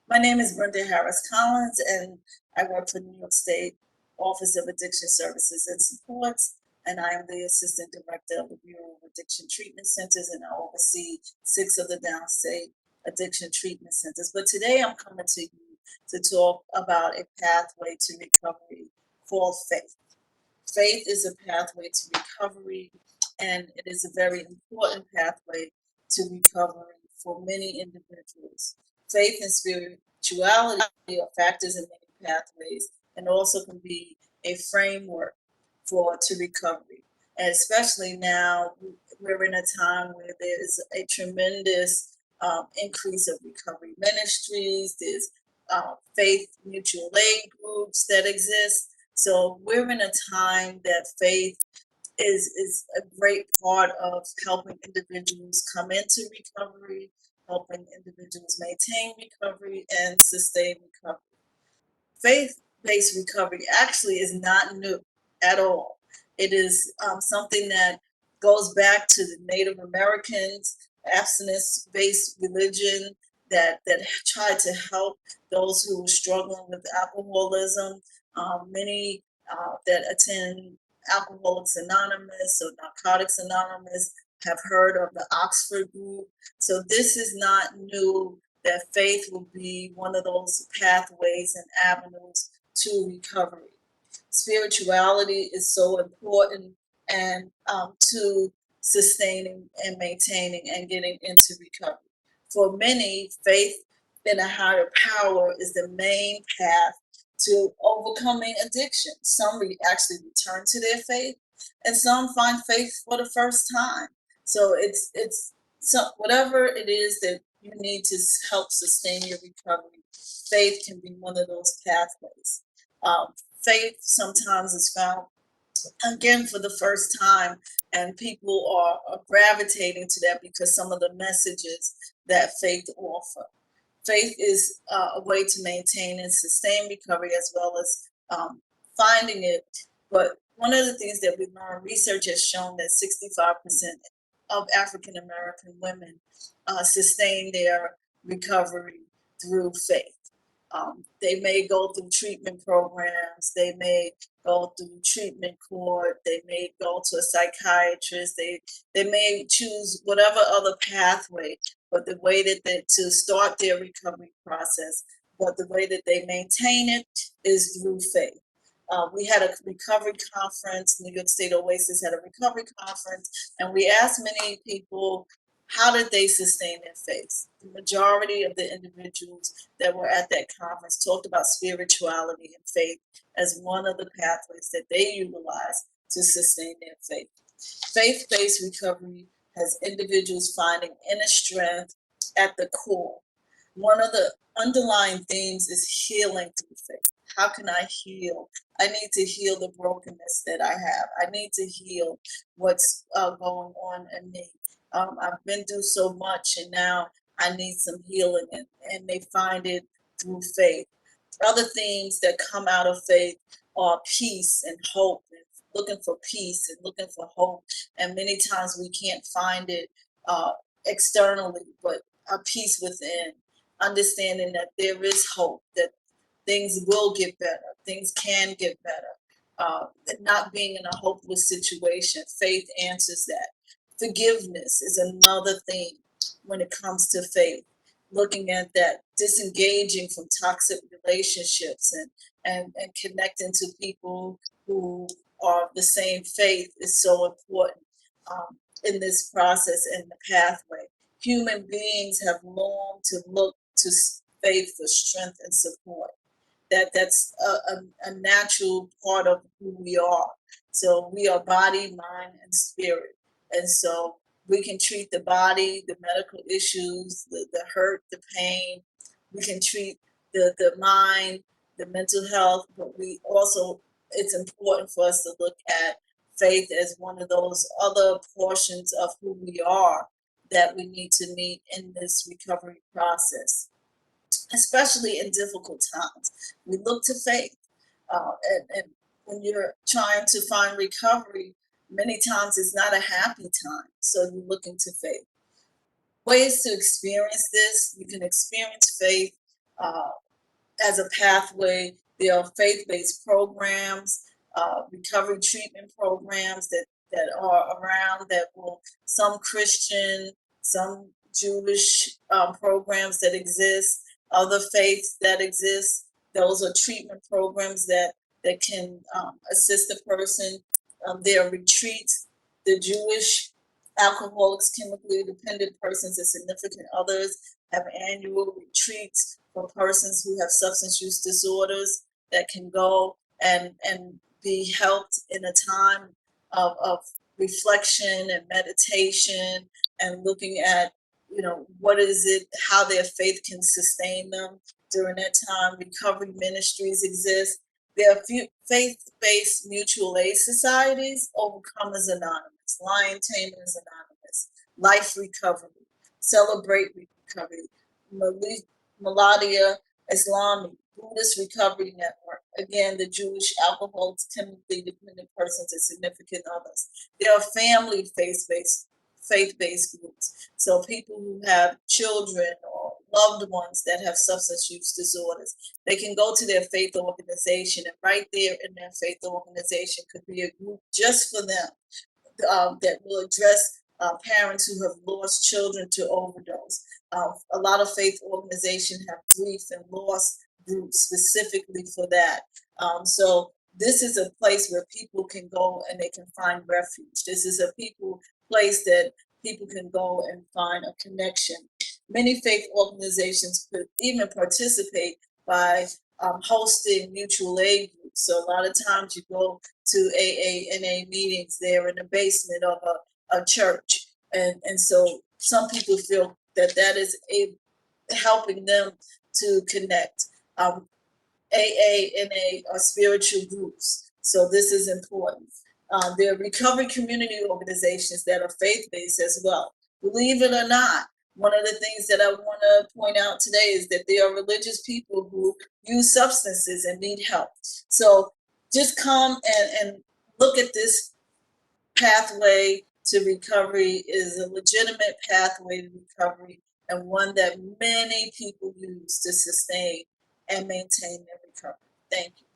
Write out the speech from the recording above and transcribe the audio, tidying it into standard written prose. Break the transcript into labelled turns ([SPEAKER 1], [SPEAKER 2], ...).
[SPEAKER 1] My name is Brenda Harris Collins, and I work for New York State Office of Addiction Services and Supports, and I am the Assistant Director of the Bureau of Addiction Treatment Centers, and I oversee 6 of the downstate addiction treatment centers. But today I'm coming to you to talk about a pathway to recovery called faith. Faith is a pathway to recovery, and it is a very important pathway to recovery for many individuals. Faith and spirituality are factors in many pathways and also can be a framework for to recovery. And especially now, we're in a time where there's a tremendous increase of recovery ministries. There's faith mutual aid groups that exist, so we're in a time that faith is a great part of helping individuals come into recovery, helping individuals maintain recovery and sustain recovery. Faith-based recovery actually is not new at all. It is something that goes back to the Native Americans, abstinence-based religion that tried to help those who were struggling with alcoholism. Many that attend Alcoholics Anonymous or Narcotics Anonymous have heard of the Oxford group. So this is not new, that faith will be one of those pathways and avenues to recovery. Spirituality is so important and to sustaining and maintaining and getting into recovery. For many, faith in a higher power is the main path to overcoming addiction. Some actually return to their faith, and some find faith for the first time. So it's so whatever it is that you need to help sustain your recovery, faith can be one of those pathways. Um, Faith sometimes is found again for the first time, and people are gravitating to that because some of the messages that faith offer. Faith is a way to maintain and sustain recovery as well as finding it. But one of the things that we learned, research has shown that 65% of African American women sustain their recovery through faith. They may go through treatment programs, they may go through treatment court, they may go to a psychiatrist, they may choose whatever other pathway, but the way that they to start their recovery process, but the way that they maintain it is through faith. We had a recovery conference, New York State Oasis had a recovery conference, and we asked many people how did they sustain their faith. The majority of the individuals that were at that conference talked about spirituality and faith as one of the pathways that they utilize to sustain their faith. Faith-based recovery has individuals finding inner strength at the core. One of the underlying themes is healing through faith. How can I heal? I need to heal the brokenness that I have. I need to heal what's going on in me. I've been through so much, and now I need some healing, and they find it through faith. Other things that come out of faith are peace and hope, and looking for peace and looking for hope. And many times we can't find it uh, externally, but a peace within, understanding that there is hope, that things will get better, things can get better. Not being in a hopeless situation, faith answers that. Forgiveness is another thing when it comes to faith. Looking at that, disengaging from toxic relationships and connecting to people who are of the same faith is so important in this process and the pathway. Human beings have longed to look to faith for strength and support. That's a natural part of who we are. So we are body, mind, and spirit. And so we can treat the body, the medical issues, the hurt, the pain. We can treat the mind, the mental health, but we also, it's important for us to look at faith as one of those other portions of who we are that we need to meet in this recovery process, especially in difficult times. We look to faith. And when you're trying to find recovery, many times it's not a happy time. So you look into faith. Ways to experience this: you can experience faith as a pathway. There are faith-based programs, recovery treatment programs that are around that will, some Christian, some Jewish programs that exist, other faiths that exist. Those are treatment programs that can assist a person. There are retreats. The Jewish alcoholics, chemically dependent persons, and significant others have annual retreats for persons who have substance use disorders that can go and be helped in a time of reflection and meditation and looking at, what is it, how their faith can sustain them during that time. Recovery ministries exist. There are few faith-based mutual aid societies: Overcomers Anonymous, Lion Tamers Anonymous, Life Recovery, Celebrate Recovery, Maladia Islami, Buddhist Recovery Network. Again, the Jewish alcoholics, chemically dependent persons, and significant others. There are family faith-based groups. So people who have children or loved ones that have substance use disorders, they can go to their faith organization, and right there in their faith organization could be a group just for them, that will address parents who have lost children to overdose. A lot of faith organizations have grief and loss groups specifically for that. So this is a place where people can go and they can find refuge. This is a place that people can go and find a connection. Many faith organizations could even participate by hosting mutual aid groups. So a lot of times you go to AA meetings, they're in the basement of a church. And so some people feel that is helping them to connect. AA, NA are spiritual groups, so this is important. There are recovery community organizations that are faith-based as well. Believe it or not, one of the things that I want to point out today is that there are religious people who use substances and need help. So just come and look at this pathway to recovery. Is a legitimate pathway to recovery, and one that many people use to sustain and maintain their recovery. Thank you.